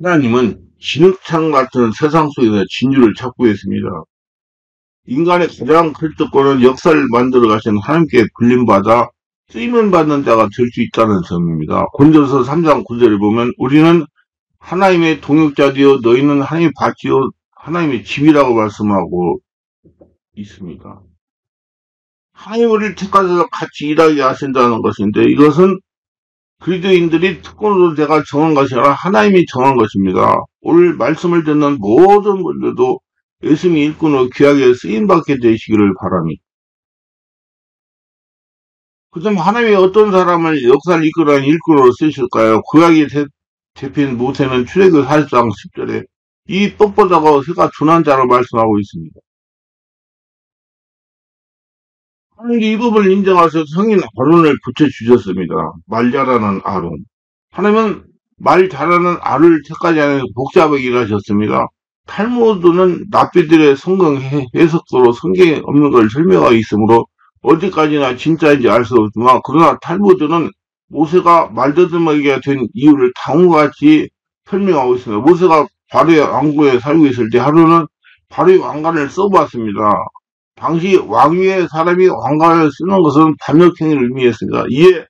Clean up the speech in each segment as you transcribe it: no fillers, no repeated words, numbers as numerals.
하나님은 진흙탕 같은 세상 속에서 진주를 찾고 있습니다. 인간의 가장 클 뜻권은 역사를 만들어 가신 하나님께 불림받아 쓰임을 받는 자가 될 수 있다는 점입니다. 고린도서 3장 9절에 보면 우리는 하나님의 동역자되어 너희는 하나님의 밭이요 하나님의 집이라고 말씀하고 있습니다. 하나님 우리를 택하셔서 같이 일하게 하신다는 것인데 이것은 그리스도인들이 특권으로 내가 정한 것이 아니라 하나님이 정한 것입니다. 오늘 말씀을 듣는 모든 분들도 예수님의 일꾼으로 귀하게 쓰임받게 되시기를 바랍니다. 그럼 하나님이 어떤 사람을 역사를 이끌어가는 일꾼으로 쓰실까요? 구약의 대표인 모세는 출애굽 40장 10절에 이 뻣뻣하고 새가 둔한 자로 말씀하고 있습니다. 하나님이 이 법을 인정하셔서 성인 아론을 붙여주셨습니다. 말 잘하는 아론. 하나님은 말 잘하는 아론을 택하지 않아서 복잡하게 일하셨습니다. 탈무드는 랍비들의 성경 해석서로 성경에 없는 걸 설명하고 있으므로 어디까지나 진짜인지 알 수 없지만 그러나 탈무드는 모세가 말더듬하게 된 이유를 다음과 같이 설명하고 있습니다. 모세가 바로의 왕국에 살고 있을 때 하루는 바로의 왕관을 써보았습니다. 당시 왕위의 사람이 왕관을 쓰는 것은 반역행위를 의미했습니다. 이에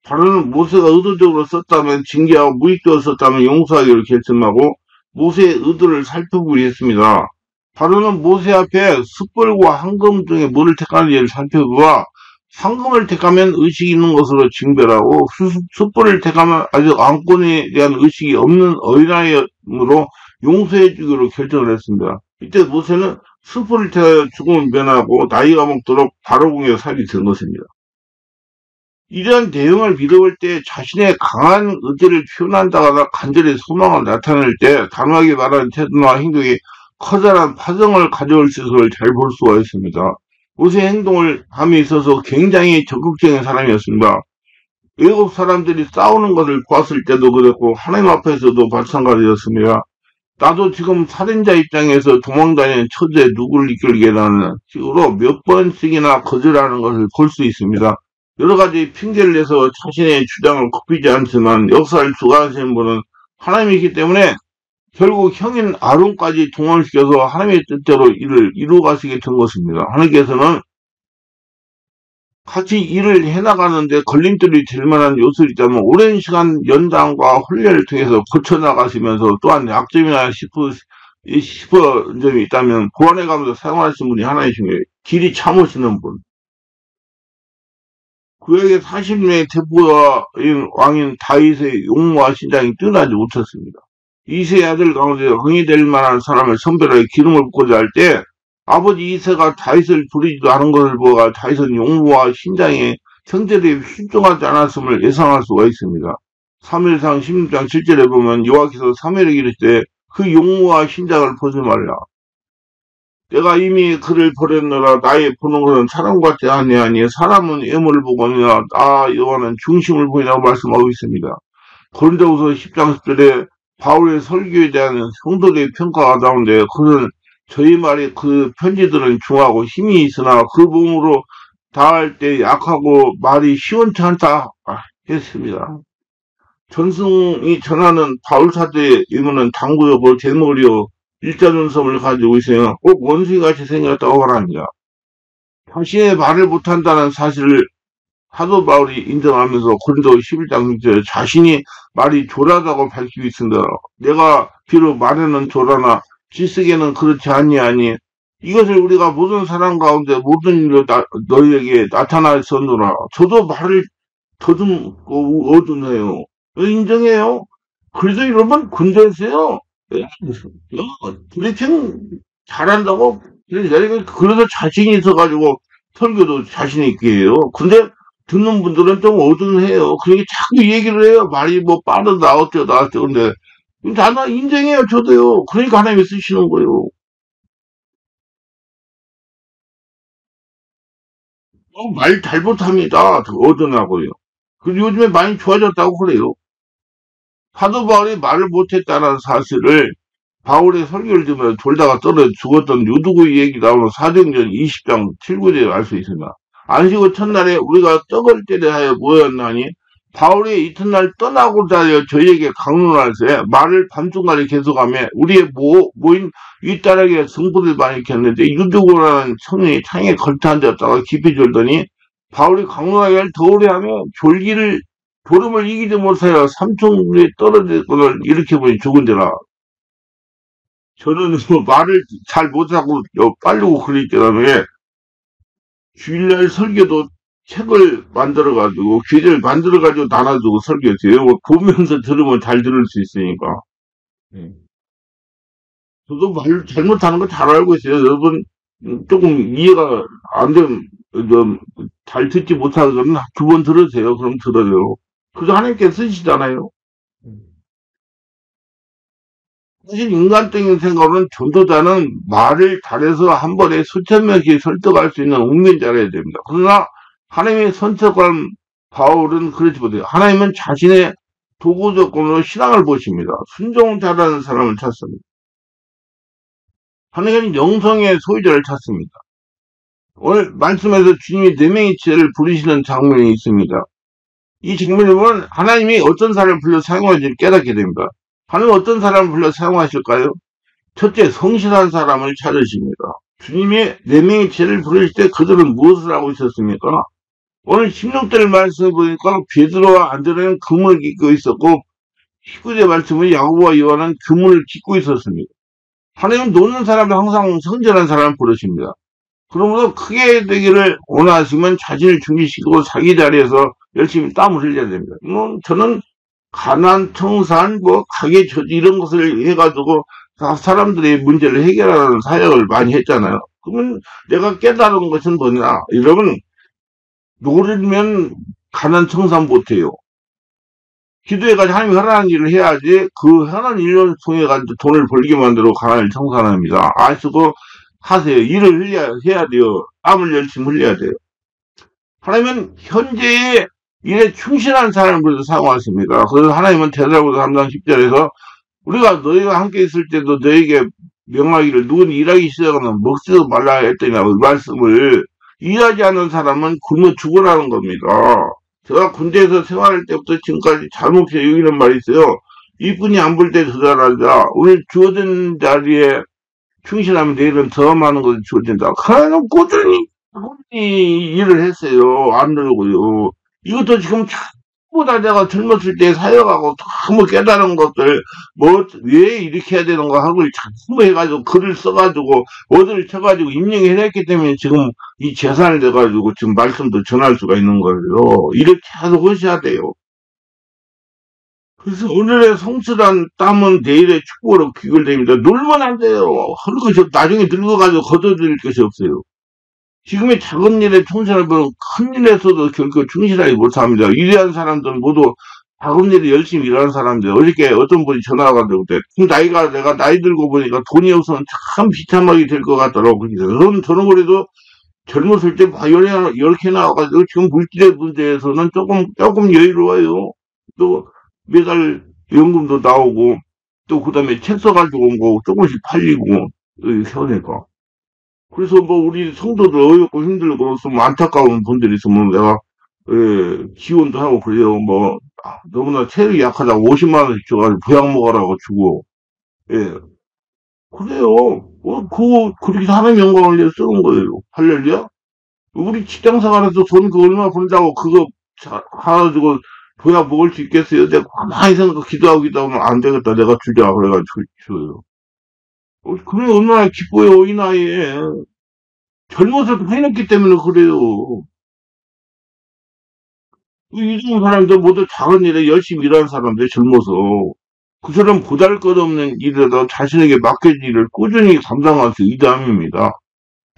바로는 모세가 의도적으로 썼다면 징계하고 무의식적으로 썼다면 용서하기로 결심하고 모세의 의도를 살펴보기로 했습니다. 바로는 모세 앞에 숯불과 황금 중에 뭐를 택하는지를 살펴보아 황금을 택하면 의식이 있는 것으로 징별하고 숯불을 택하면 아직 왕권에 대한 의식이 없는 어린아이로 용서해 주기로 결정을 했습니다. 이때 모세는 숯불을 택하여 죽음을 면하고 나이가 먹도록 바로궁에 살이 된 것입니다. 이러한 대응을 믿어볼 때 자신의 강한 의지를 표현한다거나 간절히 소망을 나타낼 때 단호하게 말하는 태도나 행동이 커다란 파장을 가져올 것을 잘 볼 수가 있습니다. 모세의 행동을 함에 있어서 굉장히 적극적인 사람이었습니다. 외국 사람들이 싸우는 것을 보았을 때도 그랬고 하나님 앞에서도 마찬가지였습니다. 나도 지금 살인자 입장에서 도망다니는 처지에 누구를 이끌게라는 식으로 몇 번씩이나 거절하는 것을 볼 수 있습니다. 여러 가지 핑계를 내서 자신의 주장을 굽히지 않지만 역사를 주관하시는 분은 하나님이기 때문에 결국 형인 아론까지 동원시켜서 하나님의 뜻대로 일을 이루어가시게 된 것입니다. 하나님께서는 같이 일을 해나가는데 걸림돌이 될 만한 요소를 있다면 오랜 시간 연장과 훈련을 통해서 고쳐나가시면서 또한 약점이나 싶은 점이 있다면 보완해가면서 사용하시는 분이 하나이십니다. 길이 참으시는 분. 구약의 40명의 대포인 왕인 다윗의 용모와 신장이 뛰어나지 못했습니다. 이세의 아들 가운데 왕이 될 만한 사람을 선별하여 기름을 붓고자 할 때 아버지 이세가 다윗을 부리지도 않은 것을 보아 다윗은 용모와 신장의 형제들이 순종하지 않았음을 예상할 수가 있습니다. 사무엘상 16장 7절에 보면 여호와께서 사무엘에게 이르시되 그 용모와 신장을 보지 말라. 내가 이미 그를 버렸노라. 나의 보는 것은 사람 같지 아니하니 사람은 외모를 보거니와 나 여호와는 중심을 보이라고 말씀하고 있습니다. 고린도후서 10장 10절에 바울의 설교에 대한 성도들의 평가가 나오는데 그는 저희 말이 그 편지들은 중하고 힘이 있으나 그 몸으로 다할 때 약하고 말이 시원치 않다 했습니다. 전승이 전하는 바울 사도의 의문은 당구여고 제목이요 일자눈썹을 가지고 있으며 꼭 원숭이같이 생겼다고 말합니다. 자신의 말을 못한다는 사실을 사도 바울이 인정하면서 고린도 11장 6절에 자신이 말이 조라다고 밝히고 있습니다. 내가 비록 말에는 조라나 지식에는 그렇지 아니하니 이것을 우리가 모든 사람 가운데 모든 일로 너희에게 나타나서노라. 저도 말을 더듬고 어두네요. 인정해요. 그래서 여러분 군대에서요. 브리핑 잘한다고 그래서 자신이 있어가지고 설교도 자신 있게 해요. 근데 듣는 분들은 좀 어둔해요. 그러니까 자꾸 얘기를 해요. 말이 뭐 빠르다 어쩌다 근데 다 인정해요. 저도요. 그러니까 하나님이 쓰시는 거예요. 말 잘 못합니다. 어둔하고요. 그리고 요즘에 많이 좋아졌다고 그래요. 사도 바울이 말을 못했다는 사실을 바울의 설교를 들으면 돌다가 떨어져 죽었던 유두구의 얘기 나오는 사도행전 20장 7, 9절에 알 수 있습니다. 안식 후 첫날에 우리가 떡을 때려 하여 모였나니 바울이 이튿날 떠나고자 저희에게 강론하세 말을 밤중간에 계속하며 우리의 모인 윗다락에 승부를 많이 일으켰는데 유두고라는 청년이 창에 걸터 앉았다가 깊이 졸더니 바울이 강론하기를 더 오래 하며 졸음을 이기지 못하여 삼천리에 떨어졌거늘 일으켜보니 죽은지라. 저는 뭐 말을 잘 못하고 빠르고 그랬기 때문에 주일날 설교도 책을 만들어가지고 교재를 만들어가지고 나눠주고 설교해요. 뭐 보면서 들으면 잘 들을 수 있으니까. 예. 저도 말 잘못하는 거 잘 알고 있어요. 여러분 조금 이해가 안 되면 잘 듣지 못하거나 두 번 들으세요. 그럼 들어요. 그래서 하나님께 쓰시잖아요. 사실 인간적인 생각은 전도자는 말을 잘해서 한 번에 수천 명씩 설득할 수 있는 웅변자라야 됩니다. 그러나 하나님의 선택한 바울은 그렇지 못해요. 하나님은 자신의 도구 조건으로 신앙을 보십니다. 순종 잘하는 사람을 찾습니다. 하나님은 영성의 소유자를 찾습니다. 오늘 말씀에서 주님이 네 명의 지혜를 부르시는 장면이 있습니다. 이 장면을 보면 하나님이 어떤 사람을 불러 사용하는지 깨닫게 됩니다. 하나님은 어떤 사람을 불러 사용하실까요? 첫째, 성실한 사람을 찾으십니다. 주님이 네 명의 지혜를 부르실 때 그들은 무엇을 하고 있었습니까? 오늘 16절 말씀을 보니까 베드로와 안드레는 그물을 깃고 있었고 19절 말씀은 야고보와 요한은 그물을 깃고 있었습니다. 하나님은 노는 사람을 항상 성실한 사람을 부르십니다. 그러므로 크게 되기를 원하시면 자신을 중지시키고 자기 자리에서 열심히 땀을 흘려야 됩니다. 저는 가난, 청산, 가계 처지 이런 것을 해가지고 사람들의 문제를 해결하는 사역을 많이 했잖아요. 그러면 내가 깨달은 것은 뭐냐? 여러분, 노르면 가난, 청산 못해요. 기도해가지고 하나님이 하라는 일을 해야지 그 하라는 일을 통해가지고 돈을 벌게 만들어 가난을 청산합니다. 아시고 하세요. 일을 해야 돼요. 땀을 열심히 흘려야 돼요. 하나님은 현재의 일에 충실한 사람을 사용하십니다. 그래서 하나님은 대사로서 3장 10절에서 우리가 너희가 함께 있을 때도 너에게 명하기를 누군 일하기 시작하면 먹지도 말라 했더니 말씀을 일하지 않는 사람은 굶어 죽으라는 겁니다. 제가 군대에서 생활할 때부터 지금까지 잘못해 여기는 말이 있어요. 이뿐이 안 볼 때 더 잘하자. 오늘 주어진 자리에 충실하면 내일은 더 많은 것이 주어진다. 하나는 꾸준히 일을 했어요. 안 늘고요. 이것도 지금 전부 내가 젊었을 때 사역하고 너무 깨달은 것들, 왜 이렇게 해야 되는가 하고 전부 해가지고 글을 써가지고, 어디를 쳐가지고 임명해냈기 때문에 지금 이 재산을 내가지고 지금 말씀도 전할 수가 있는 거예요. 이렇게 계속 하셔야 돼요. 그래서 오늘의 성실한 땀은 내일의 축복으로 귀결됩니다. 놀면 안 돼요. 그리고 나중에 늙어가지고 거둬들일 것이 없어요. 지금의 작은 일에 충실을 보면 큰 일에서도 결코 충실하지 못합니다. 위대한 사람들은 모두 작은 일에 열심히 일하는 사람들. 어저께 어떤 분이 전화가 와가지고 내가 나이 들고 보니까 돈이 없으면 참 비참하게 될 것 같더라고. 그래서 저는 그래도 젊었을 때 이렇게 나와가지고 지금 물질의 문제에서는 조금 여유로워요. 또 매달 연금도 나오고 또 그다음에 책 써가지고 온 거 조금씩 팔리고 현해가. 그래서 우리 성도들 어렵고 힘들고 좀 안타까운 분들이 있으면 내가 지원도 하고 그래요. 너무나 체력이 약하다고 50만 원씩 줘가지고 부약 먹으라고 주고 예 그래요. 그렇게 하나님 영광을 위해 쓰는 거예요. 할렐루야. 우리 직장 생활에서 돈 얼마 번다고 그거 가지고 부약 먹을 수 있겠어요? 내가 가만히 생각하고 기도하면 안 되겠다. 내가 주자 그래가지고 줘요. 그래 얼마나 기뻐요. 이 나이에 젊어서 해냈기 때문에 그래요. 이런 사람들 모두 작은 일에 열심히 일하는 사람들 젊어서 그처럼 보잘것없는 일에도 자신에게 맡겨진 일을 꾸준히 감당할 수 있담입니다.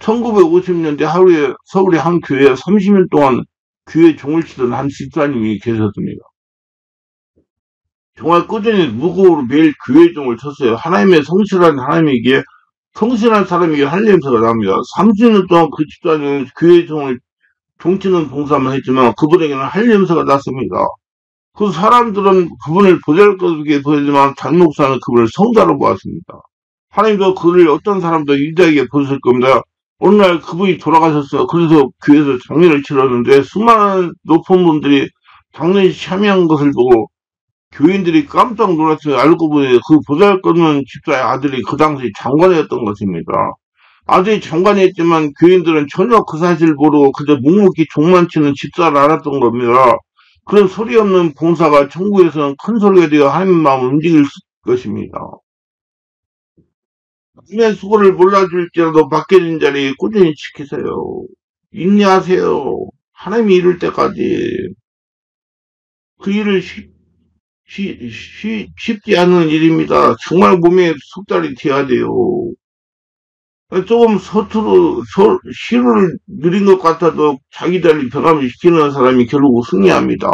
1950년대 하루에 서울의 한 교회에 30년 동안 교회 종을 치던 한 집사님이 계셨습니다. 정말 꾸준히 무고로 매일 교회 종을 쳤어요. 하나님의 성실한 하나님에게 성실한 사람에게 할 냄새가 납니다. 30년 동안 그 집사님은 교회 종치는 봉사만 했지만 그분에게는 할 냄새가 났습니다. 그 사람들은 그분을 보잘것없게 보이지만 장목사는 그분을 성자로 보았습니다. 하나님도 그를 어떤 사람도 유대하게 보실 겁니다. 어느 날 그분이 돌아가셨어요. 그래서 교회에서 장례를 치렀는데 수많은 높은 분들이 장례식 참여한 것을 보고 교인들이 깜짝 놀랐어요. 알고 보니 그 보잘것없는 집사의 아들이 그 당시 장관이었던 것입니다. 아들이 장관이었지만 교인들은 전혀 그 사실을 모르고 그저 묵묵히 종만 치는 집사를 알았던 겁니다. 그런 소리 없는 봉사가 천국에서는 큰 소리가 되어 하나님 마음을 움직일 것입니다. 남의 수고를 몰라줄지라도 맡겨진 자리에 꾸준히 지키세요. 인내하세요. 하나님이 이룰 때까지. 그 일을 쉽지 않은 일입니다. 정말 몸에 속달이 돼야 돼요. 조금 시를 느린 것 같아도 자기 달리 변함을 시키는 사람이 결국 승리합니다.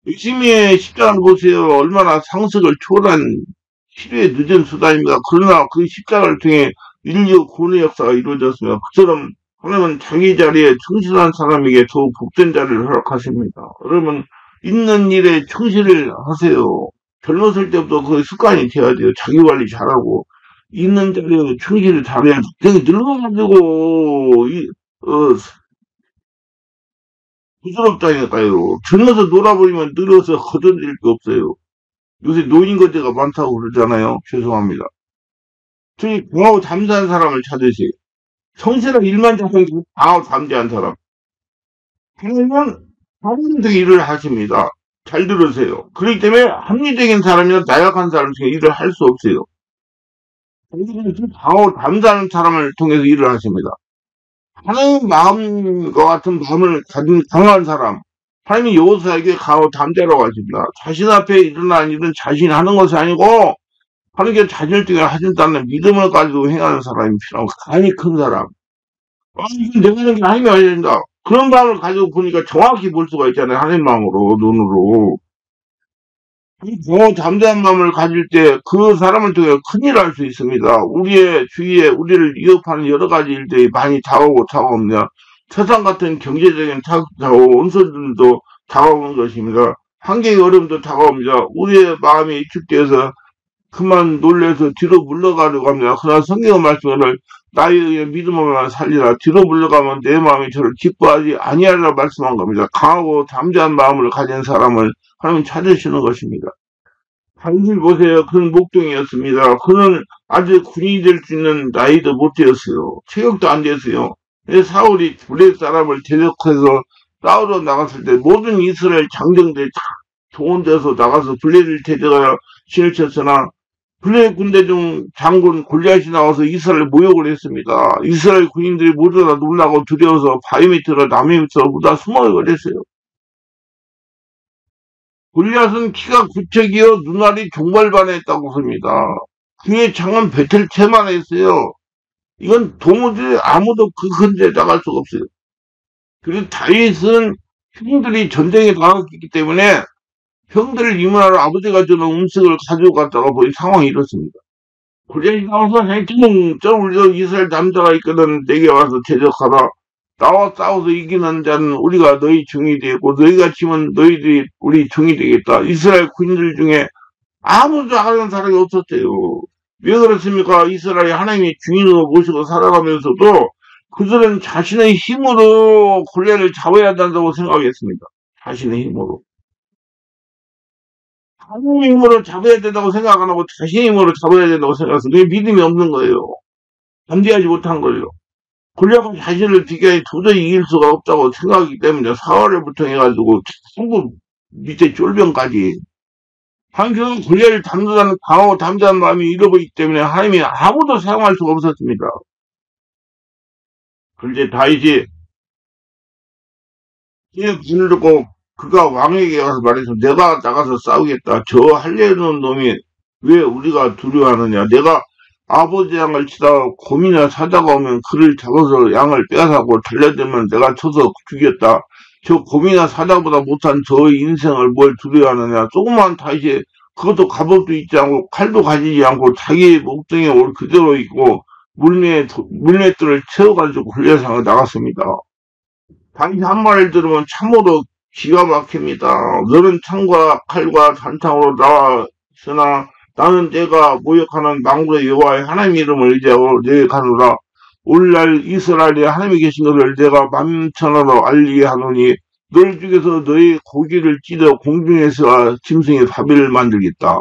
열심히 십자가를 보세요. 얼마나 상식을 초월한 시류의 늦은 수단입니다. 그러나 그 십자가를 통해 인류 구원의 역사가 이루어졌습니다. 그처럼 하나님은 자기 자리에 충실한 사람에게 더욱 복된 자리를 허락하십니다. 여러분, 있는 일에 충실을 하세요. 젊었을 때부터 그 습관이 돼야 돼요. 자기 관리 잘하고 있는 자리에 충실을 잘해야 되게 늙어가지고 부끄럽다니까요. 젊어서 놀아버리면 늙어서 거둔질 게 없어요. 요새 노인거제가 많다고 그러잖아요. 죄송합니다. 저희 강하고 담대한 사람을 찾으세요. 성실한 일만 잘하는 강하고 담대한 사람. 하나님은 합리적인 일을 하십니다. 잘 들으세요. 그렇기 때문에 합리적인 사람이나 나약한 사람 중에 일을 할 수 없어요. 강하고 담대한 사람을 통해서 일을 하십니다. 하나님 마음과 같은 마음을 가진 강한 사람. 하나님이 여호수아에게 강하고 담대라고 하십니다. 자신 앞에 일어난 일은 자신이 하는 것이 아니고 하나님께 자신을 통해 하신다는 믿음을 가지고 행하는 사람이 필요하고 간이 큰 사람. 이건 내가 하는 게 하나님이 아니야 된다. 그런 마음을 가지고 보니까 정확히 볼 수가 있잖아요. 하나님 마음으로, 눈으로. 담대한 마음을 가질 때 그 사람을 통해 큰일을 할 수 있습니다. 우리의 주위에 우리를 위협하는 여러 가지 일들이 많이 다가옵니다. 세상 같은 경제적인 다가오고 원수들도 다가오는 것입니다. 환경의 어려움도 다가옵니다. 우리의 마음이 위축되어서 그만 놀래서 뒤로 물러가려고 합니다. 그러나 성경의 말씀을 나의 믿음으로만 살리라. 뒤로 물러가면 내 마음이 저를 기뻐하지 아니하리라 말씀한 겁니다. 강하고 담대한 마음을 가진 사람을 하나님 찾으시는 것입니다. 당신 보세요. 그는 목동이었습니다. 그는 아직 군인이 될 수 있는 나이도 못 되었어요. 체격도 안 됐어요. 사울이 블레셋 사람을 대적해서 싸우러 나갔을 때 모든 이스라엘 장정들이 다 좋은 데서 나가서 블레셋을 대적하여 신을 쳤으나 블레셋 군대 중 장군 골리앗이 나와서 이스라엘 모욕을 했습니다. 이스라엘 군인들이 모두 다 놀라고 두려워서 바위 밑으로 나무 밑으로 다 숨어버렸어요. 골리앗은 키가 9척이요 눈알이 종발반에 했다고 합니다. 그의 장은 베텔체만 했어요. 이건 도무지 아무도 그 근처에 나갈 수가 없어요. 그래서 다윗은 형들이 전쟁에 나갔기 때문에 형들을 임하러 아버지가 주는 음식을 가지고 갔다가 보니 상황이 이렇습니다. 골리앗이 나와서 우리도 이스라엘 남자가 있거든 내게 와서 대적하라. 나와 싸워서 이기는 자는 우리가 너희 종이 되고 너희가 치면 너희들이 우리 종이 되겠다. 이스라엘 군인들 중에 아무도 하는 사람이 없었대요. 왜 그렇습니까? 이스라엘이 하나님의 주인으로 모시고 살아가면서도 그들은 자신의 힘으로 골리앗을 잡아야 한다고 생각했습니다. 자신의 힘으로. 하나님의 힘으로 잡아야 된다고 생각 안 하고 자신의 힘으로 잡아야 된다고 생각해서 그게 믿음이 없는 거예요. 담대하지 못한 거예요. 골리앗은 자신을 비교해 도저히 이길 수가 없다고 생각하기 때문에 사활을부터 해가지고 전부 밑에 쫄병까지 한편 골리앗을 담대한 강하고 담대한 마음이 잃어버리기 때문에 하나님이 아무도 사용할 수가 없었습니다. 그런데 다윗이 그의 분을 듣고 그가 왕에게 가서 말해서 내가 나가서 싸우겠다. 저 할례는 놈이 왜 우리가 두려워하느냐. 내가 아버지 양을 치다가 곰이나 사자가 오면 그를 잡아서 양을 빼앗아고 달려들면 내가 쳐서 죽였다. 저 곰이나 사자보다 못한 저 인생을 뭘 두려워하느냐. 조그만 다윗이 그것도 갑옷도 있지 않고 칼도 가지지 않고 자기 목등에 올 그대로 있고 물맷돌을 채워가지고 골리앗상에 나갔습니다. 다윗 한 말을 들으면 참으로 기가 막힙니다. 너는 창과 칼과 단창으로 나왔으나 나는 내가 모욕하는 망군의 여호와의 하나님 이름을 의지하고 내게 가노라. 오늘날 이스라엘에 하나님이 계신 것을 내가 만천하로 알리게 하노니 너희 중에서 너희 고기를 찢어 공중에서 짐승의 사비를 만들겠다.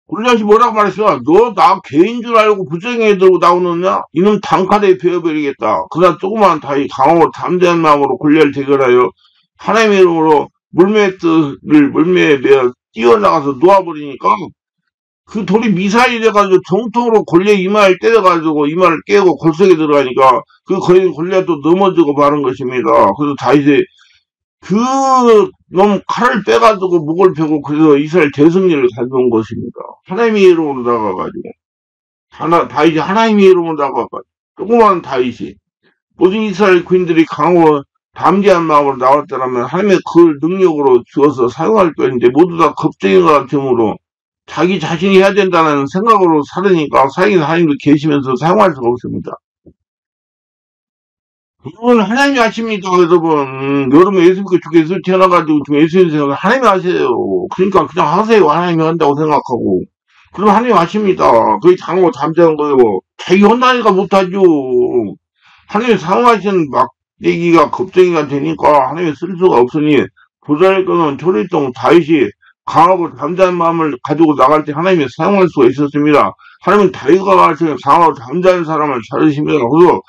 골리앗이 뭐라고 말했어? 너 나 개인 줄 알고 부정에 들고 나오느냐? 이놈 단칼에 베어버리겠다. 그러나 조그마한 다이 강하고 담대한 마음으로 골리앗을 대결하여 하나님의 이름으로 물매에 매어 뛰어나가서 놓아버리니까 그 돌이 미사일이 돼가지고 정통으로 골리앗 이마를 때려가지고 이마를 깨고 골석에 들어가니까 그 거인 골리앗도 넘어지고 마는 것입니다. 그래서 다윗이 그 놈 칼을 빼가지고 목을 펴고 그래서 이스라엘 대승리를 가져온 것입니다. 하나님의 이름으로 나가가지고 다윗이 하나님의 이름으로 나가가지고 조그마한 다윗이 모든 이스라엘 군인들이 강하고 담대한 마음으로 나왔더라면 하나님의 그 능력으로 주어서 사용할 것인데 모두 다 겁쟁이 같으므로 자기 자신이 해야 된다는 생각으로 살으니까 사용인 하나님도 계시면서 사용할 수가 없습니다. 여러분 하나님이 아십니까 여러분. 여러분 예수 믿고 주께서 태어나가지고 지금 예수님 생각 하나님이 아세요. 그러니까 그냥 하세요. 하나님이 한다고 생각하고 그럼 하나님이 아십니다. 그게 장고 잠자는 거예요. 자기 혼나니까 못하죠. 하나님이 사용하시는 막대기가 겁쟁이가 되니까 하나님이 쓸 수가 없으니 보잘 것은 초리동 다윗이 강하고 담대한 마음을 가지고 나갈 때 하나님이 사용할 수가 있었습니다. 하나님은 다윗과 같이 강하고 담대한 사람을 찾으십니다. 그래서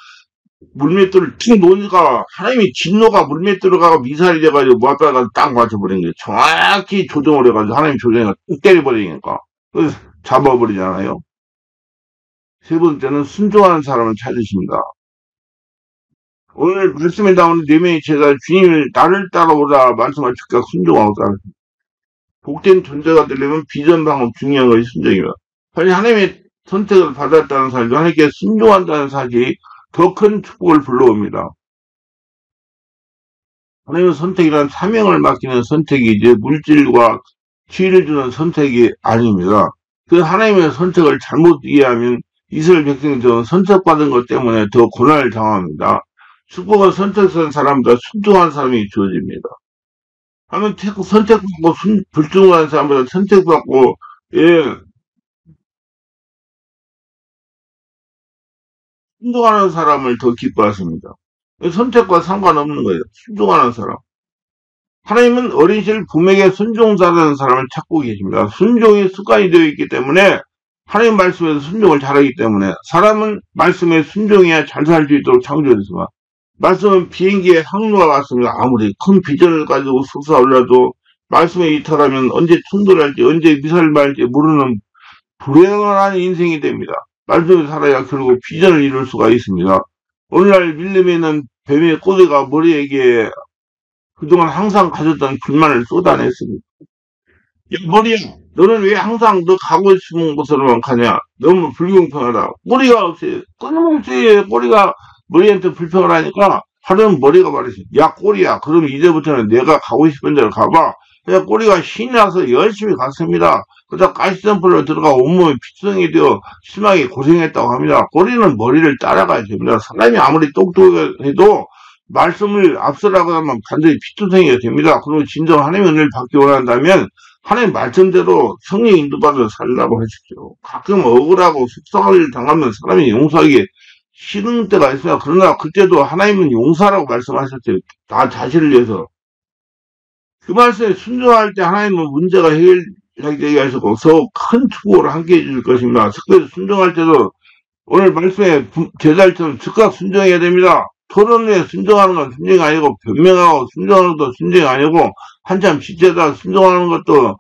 물맷돌을 툭 놓으니까 하나님이 진노가 물맷돌을 가고 미사일이 돼가지고 모압바가 딱 맞춰버린 거예요. 정확히 조정을 해가지고 하나님 조정해가 뚝 때려버리니까 그래서 잡아버리잖아요. 세 번째는 순종하는 사람을 찾으십니다. 오늘 말씀에 나오는 네 명의 제자 주님을 나를 따라오라 말씀할 즉각 순종하고 따르십니다. 복된 존재가 되려면 비전방법 중요한 것이 순종입니다. 사실 하나님의 선택을 받았다는 사실, 하나님께 순종한다는 사실이 더 큰 축복을 불러옵니다. 하나님의 선택이란 사명을 맡기는 선택이지 물질과 지위를 주는 선택이 아닙니다. 그 하나님의 선택을 잘못 이해하면 이스라엘 백성들은 선택받은 것 때문에 더 고난을 당합니다. 축복은 선택한 사람보다 순종한 사람이 주어집니다. 하면 선택받고 불순종한 사람보다 선택받고 순종하는 사람을 더 기뻐하십니다. 선택과 상관없는 거예요. 순종하는 사람. 하나님은 어린 시절 부모에게 순종자라는 사람을 찾고 계십니다. 순종이 습관이 되어 있기 때문에 하나님 말씀에서 순종을 잘하기 때문에 사람은 말씀에 순종해야 잘 살 수 있도록 창조했습니다. 말씀은 비행기의 항로와 같습니다. 아무리 큰 비전을 가지고 솟아올라도 말씀에 이탈하면 언제 충돌할지 언제 미사를 말할지 모르는 불행한 인생이 됩니다. 말씀에 살아야 결국 비전을 이룰 수가 있습니다. 오늘날 밀림에는 뱀의 꼬리가 머리에게 그동안 항상 가졌던 불만을 쏟아냈습니다. 야, 머리야, 너는 왜 항상 너 가고 싶은 곳으로만 가냐? 너무 불공평하다. 꼬리가 없어요. 끊임없이 꼬리가 머리한테 불평을 하니까 하루는 머리가 말했어. 야, 꼬리야, 그럼 이제부터는 내가 가고 싶은 데로 가봐. 그래서 꼬리가 신이 나서 열심히 갔습니다. 그러다 가시점프로 들어가 온몸이 피성이 되어 심하게 고생했다고 합니다. 꼬리는 머리를 따라가야 됩니다. 사람이 아무리 똑똑해도 말씀을 앞서라고 하면 반드시 피투성이가 됩니다. 그리고 진정 하나님의 은혜를 받기 원한다면 하나님 말씀대로 성령 인도받아 살라고 하십시오. 가끔 억울하고 속상하게 당하면 사람이 용서하기 싫은 때가 있어요. 그러나 그때도 하나님은 용서라고 말씀하셨어요. 나 자신을 위해서. 그 말씀에 순종할 때 하나님은 문제가 해결되게 하시고 더 큰 축복을 함께 해줄 것입니다. 특별히 순종할 때도 오늘 말씀에 제자처럼 즉각 순종해야 됩니다. 토론 후에 순종하는 건 순종이 아니고 변명하고 순종하는 것도 순종이 아니고 한참 지체다 순종하는 것도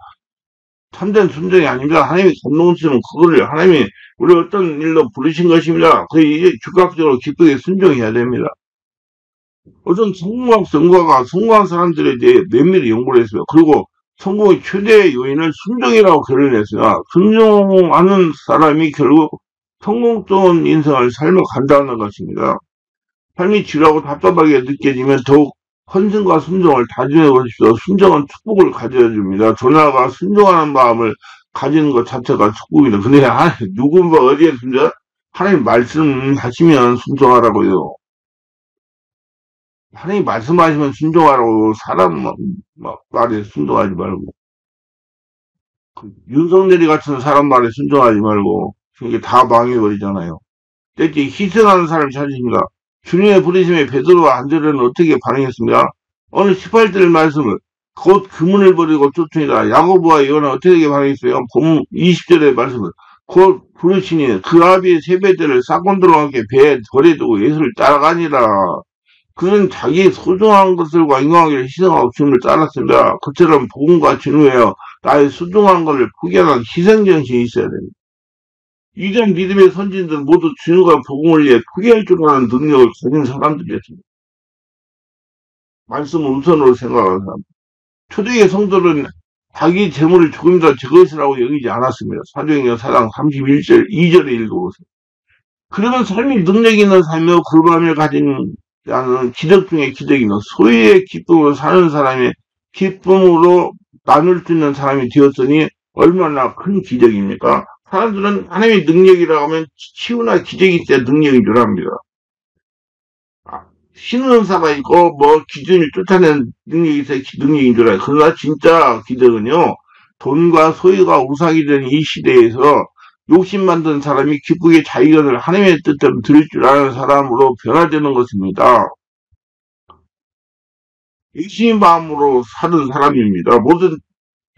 참된 순종이 아닙니다. 하나님이 감동치면 그거를 하나님이 우리 어떤 일로 부르신 것입니다. 그 이제 즉각적으로 기쁘게 순종해야 됩니다. 어떤 성공학 전문가가 성공한 사람들에 대해 면밀히 연구를 했어요. 그리고 성공의 최대 요인을 순종이라고 결론했어요. 순종하는 사람이 결국 성공적인 인생을 삶을 간다는 것입니다. 삶이 지루하고 답답하게 느껴지면 더욱 헌신과 순종을 다짐해 보십시오. 순종은 축복을 가져줍니다. 조나가 순종하는 마음을 가지는 것 자체가 축복입니다. 근데 누군가 어디에 순종? 하나님 말씀하시면 순종하라고요. 하나님 말씀하시면 순종하라고 사람 말에 순종하지 말고 윤석열이 같은 사람 말에 순종하지 말고 이게 다 망해버리잖아요. 대체 희생하는 사람을 찾으십니다. 주님의 부르심에 베드로와 안드레는 어떻게 반응했습니까? 오늘 18절 말씀을 곧 그문을 버리고 쫓으니라. 야고보와 요한은 어떻게 반응했어요? 본 20절의 말씀을 곧 부르시니 그 아비의 세배들을 싹건드로 함께 배에 버려두고 예수를 따라가니라. 그는 자기의 소중한 것들과 인간관계를 희생하고 주님을 따랐습니다. 그처럼 복음과 진우에요. 나의 소중한 것을 포기하는 희생정신이 있어야 됩니다. 이전 믿음의 선진들은 모두 주님과 복음을 위해 포기할 줄 아는 능력을 가진 사람들이었습니다. 말씀을 우선으로 생각하는 사람. 초대의 성도는 자기 재물을 조금이라도 제 것이라고 여기지 않았습니다. 사도행전 4장 31절 2절에 읽어보세요. 그러면 삶이 능력 있는 삶이요 그감을 가진 자는 기적 중에 기적이 있는 소유의 기쁨으로 사는 사람의 기쁨으로 나눌 수 있는 사람이 되었으니 얼마나 큰 기적입니까? 사람들은 하나님의 능력이라고 하면 치유나 기적이 있어야 능력인 줄 압니다. 신은사가 있고 뭐 기준을 쫓아내는 능력이 있어야 능력인 줄 알아요. 그러나 진짜 기적은요. 돈과 소유가 우상이 된 이 시대에서 욕심 만든 사람이 기쁘게 자기것을 하나님의 뜻대로 들을 줄 아는 사람으로 변화되는 것입니다. 예수님 마음으로 사는 사람입니다. 모든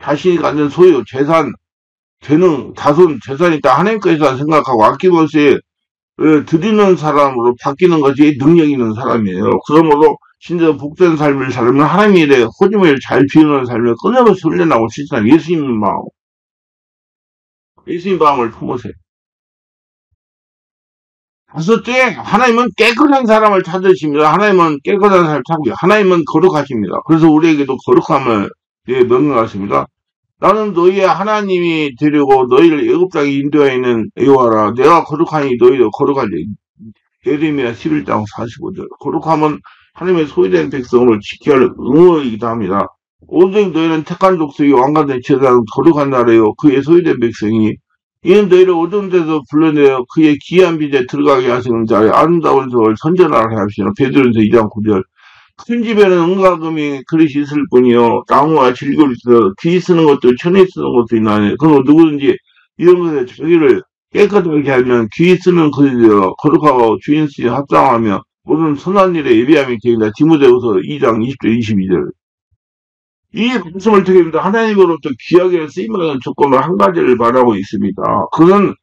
자신이 갖는 소유, 재산, 재능, 자손, 재산이 다 하나님 것이라 생각하고 아낌없이 드리는 사람으로 바뀌는 것이 능력 있는 사람이에요. 그러므로 진짜 복된 삶을 살면 하나님의 일에 호심을 잘 비우는 삶을 끊임없이 훈련하고 실천하는 예수님 마음을 품으세요. 다섯째, 하나님은 깨끗한 사람을 찾으십니다. 하나님은 깨끗한 사람을 찾고요. 하나님은 거룩하십니다. 그래서 우리에게도 거룩함을 명령하십니다. 나는 너희의 하나님이 되려고 너희를 애굽 땅에 인도하여 있는 여호와라. 내가 거룩하니 너희도 거룩하리. 예레미야 11장 45절. 거룩함은 하나님의 소유된 백성을 지켜야 할 의무이기도 합니다. 오직 너희는 택한 족속이 왕관된 제사장 거룩한 나라요 그의 소유된 백성이 이는 너희를 어두운 데서 불러내어 그의 귀한 빛에 들어가게 하시는 자의 아름다운 소를 선전하게 하시는 베드로전서 2장 9절. 큰 집에는 은과 금이 그릇이 있을 뿐이요 나무와 질그릇이 있어 귀 쓰는 것도 천에 쓰는 것도 있나니 그럼 누구든지 이런 것에 자기를 깨끗하게 하면 귀 쓰는 그릇이여 거룩하고 주인 쓰여 합당하며 모든 선한 일에 예비함이 되리라. 디모데후서 2장 20절 22절. 이 말씀을 통해 하나님으로부터 귀하게 쓰임받는 조건을 한 가지를 말하고 있습니다. 그는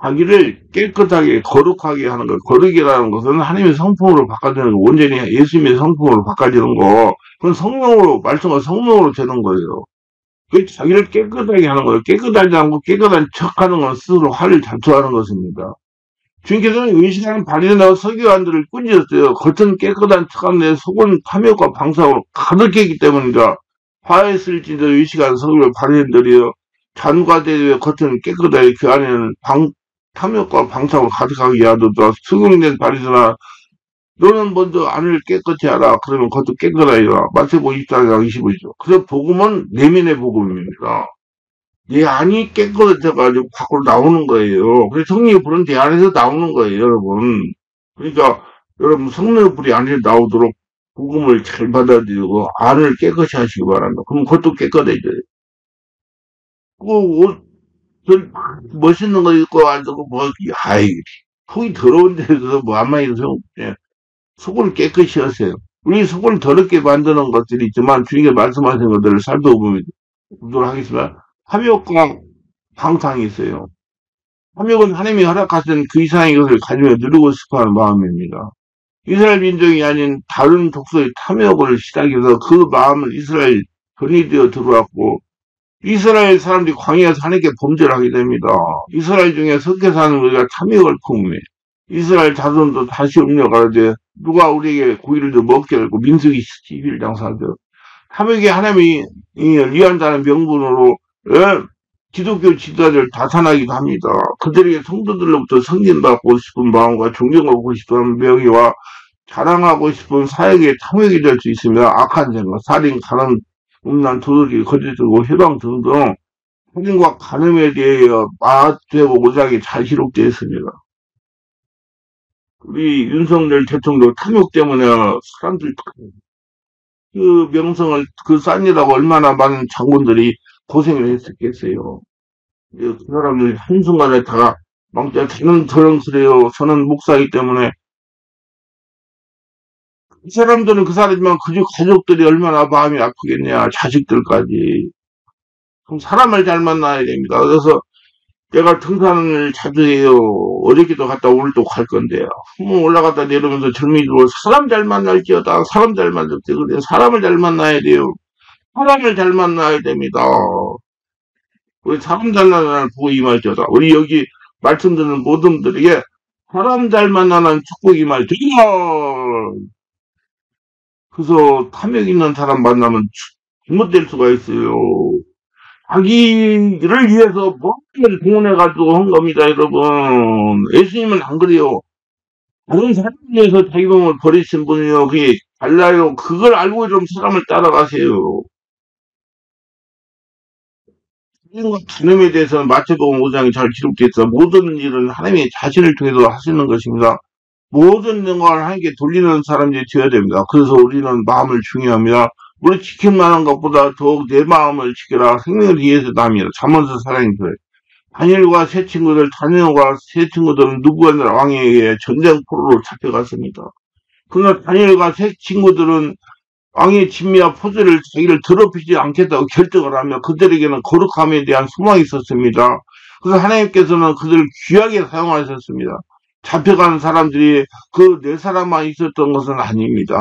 자기를 깨끗하게 거룩하게 하는 것. 거룩이라는 것은 하나님의 성품으로 바꿔주는 거. 온전히 예수님의 성품으로 바꿔주는 거. 그건 성령으로 말씀과 성령으로 되는 거예요. 그 자기를 깨끗하게 하는 거예요. 깨끗하지 않고 깨끗한 척하는 건 스스로 화를 자초하는 것입니다. 주님께서는 의식하는 바리새인과 서기관들을 꾸짖었어요. 겉은 깨끗한 척하는데 속은 탐욕과 방탕으로 가득했기 때문이다. 화했을지도 의식한 서기관 바리새인들이여 잔과 대의 겉은 깨끗하게 그 안에는 탐욕과 방탕으로 가득하게 야도다. 수긍된 바리새인아 너는 먼저 안을 깨끗이 하라. 그러면 겉도 깨끗하리라. 마태복음 24장 25절. 그래서 복음은 내면의 복음입니다. 내 안이 깨끗해져가지고 밖으로 나오는 거예요. 그래서 성령의 불은 내 안에서 나오는 거예요, 여러분. 그러니까 여러분 성령의 불이 안에 나오도록 복음을 잘 받아들이고 안을 깨끗이 하시기 바랍니다. 그럼 겉도 깨끗해져요. 그 옷, 멋있는 거 입고 앉고 뭐, 아이, 속이 더러운 데서 뭐 아마 이런 속을 깨끗이 하세요. 우리 속을 더럽게 만드는 것들이 있지만 주님께 말씀하신 것들을 살펴보면 보도록 하겠습니다. 탐욕과 방탕이 있어요. 탐욕은 하나님이 허락하신 그 이상의 것을 가지며 누리고 싶어하는 마음입니다. 이스라엘 민족이 아닌 다른 족속의 탐욕을 시작해서 그 마음을 이스라엘 전이 되어 들어왔고 이스라엘 사람들이 광야에서 하나님께 범죄를 하게 됩니다. 이스라엘 중에 섞여 사는 우리가 탐욕을 품으며 이스라엘 자손도 다시 음력하되 누가 우리에게 고기를 더 먹게 하고 민수기 11장 4절. 탐욕이 하나님이 위한다는 명분으로 기독교 지도자를 다탄하기도 합니다. 그들에게 성도들로부터 승진받고 싶은 마음과 존경받고 싶은 명예와 자랑하고 싶은 사역의 탐욕이 될 수 있으며 악한 생각, 살인, 가늠, 음란, 도둑이, 거짓이고 해방 등등 살인과 간음에 대하여 마태복 5장에 잘 기록되어 있습니다. 우리 윤석열 대통령 탐욕 때문에 사람들 그 명성을 그 싼이라고 얼마나 많은 장군들이 고생을 했었겠어요. 그 사람들이 한순간에 다 저는 그래요. 저는 목사이기 때문에 이 사람들은 그 사람이지만 그중 가족들이 얼마나 마음이 아프겠냐, 자식들까지. 그럼 사람을 잘 만나야 됩니다. 그래서 내가 등산을 자주 해요. 어저께도 갔다 오늘 또 갈 건데요. 올라갔다 내려오면서 젊은이들 사람 잘 만날지어다. 사람 잘 만날지. 그래. 사람을 잘 만나야 돼요. 사람을 잘 만나야 됩니다. 우리 사람 잘 만나는 보고 임할지어다. 우리 여기 말씀 듣는 모든 분들에게 사람 잘 만나는 축복이 임할지어다. 그래서 탐욕 있는 사람 만나면 잘못될 수가 있어요. 자기를 위해서 뭔가를 동원해가지고 한 겁니다, 여러분. 예수님은 안 그래요. 다른 사람을 위해서 자기 몸을 버리신 분이요. 그게 달라요. 그걸 알고 좀 사람을 따라가세요. 하나님과 간음에 대해서는 마태복음 5장에 잘 기록되어 있어. 모든 일은 하나님의 자신을 통해서 하시는 것입니다. 모든 걸 하나님께 돌리는 사람이 되어야 됩니다. 그래서 우리는 마음을 중요합니다. 우리 지킬 만한 것보다 더욱 내 마음을 지켜라. 생명을 위해서 남이라. 잠언서 사랑이 그래. 다니엘과 세 친구들, 다니엘과 세 친구들은 누구나 왕에게 전쟁 포로로 잡혀갔습니다. 그러나 다니엘과 세 친구들은 왕의 진미와 포즈를 자기를 더럽히지 않겠다고 결정을 하며 그들에게는 거룩함에 대한 소망이 있었습니다. 그래서 하나님께서는 그들을 귀하게 사용하셨습니다. 잡혀간 사람들이 그 네 사람만 있었던 것은 아닙니다.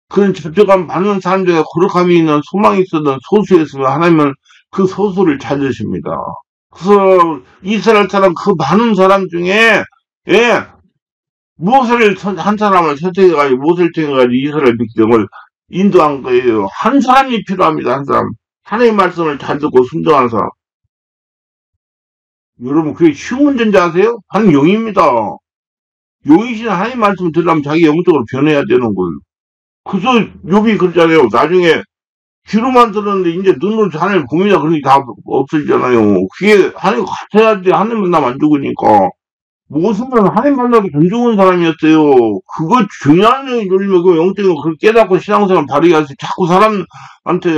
그런 잡혀간 많은 사람들의 거룩함이 있는 소망이 있었던 소수였으면 하나님은 그 소수를 찾으십니다. 그래서 이스라엘 사람 그 많은 사람 중에 예, 무엇을 한 사람을 선택해가지고 무엇을 통해가지고 이스라엘 백성을 인도한 거예요. 한 사람이 필요합니다. 한 사람. 하나님의 말씀을 잘 듣고 순종하는 사람. 여러분 그게 쉬운 문제인지 아세요? 한 용입니다. 용이신 하나님 말씀을 들으려면 자기 영적으로 변해야 되는 거예요. 그래서 욥이 그러잖아요. 나중에 귀로만 들었는데 이제 눈으로 하나님 봅니다. 그러니 다 없어지잖아요. 그게 하나님 같아야 돼. 하나님 만나면 안 죽으니까. 모습은 하나님 만나도 안 좋은 사람이었어요. 그거 중요한 영이 눌리면 그 영적인 걸 깨닫고 신앙생활 바르게 하세요. 자꾸 사람한테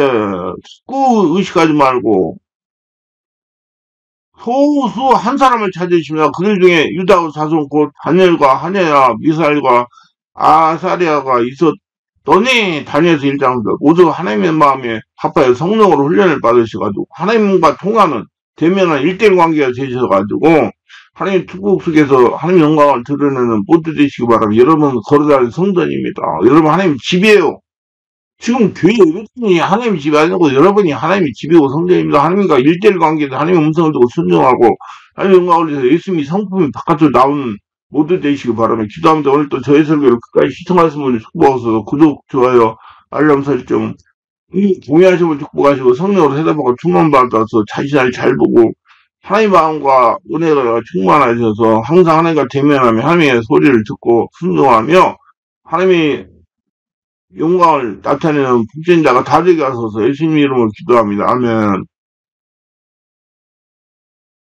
자꾸 의식하지 말고 소수 한 사람을 찾으시면 그들 중에 유다와 사손 곧 다니엘과 하냐야 미사엘과 아사리아가 있었더니 다니엘서 1장도 모두 하나님의 마음에 합하여 성령으로 훈련을 받으셔가지고 하나님과 통하는 대면한 1대1 관계가 되셔가지고 하나님 축복 속에서 하나님 영광을 드러내는 모두 되시기 바랍니다. 여러분 거룩한 성전입니다. 여러분 하나님 집이에요. 지금 교회 여러분이 하나님 집이 아니고 여러분이 하나님의 집이고 성전입니다. 하나님과 1대1 관계에서 하나님의 음성을 듣고 순종하고 하나님의 영광을 위해서 예수님이 성품이 바깥으로 나오는 모두 되시기 바랍니다. 기도합니다. 오늘 또 저의 설교를 끝까지 시청하신 분들 축복하셔서 구독, 좋아요, 알람 설정, 동의하신 분 축복하시고 성령으로 해답하고 충만받아서 자신을 잘 보고 하나님의 마음과 은혜가 충만하셔서 항상 하나님과 대면하며 하나님의 소리를 듣고 순종하며 하나님의 영광을 나타내는 복전자가 다 되게 하소서 예수님 이름으로 기도합니다. 아멘.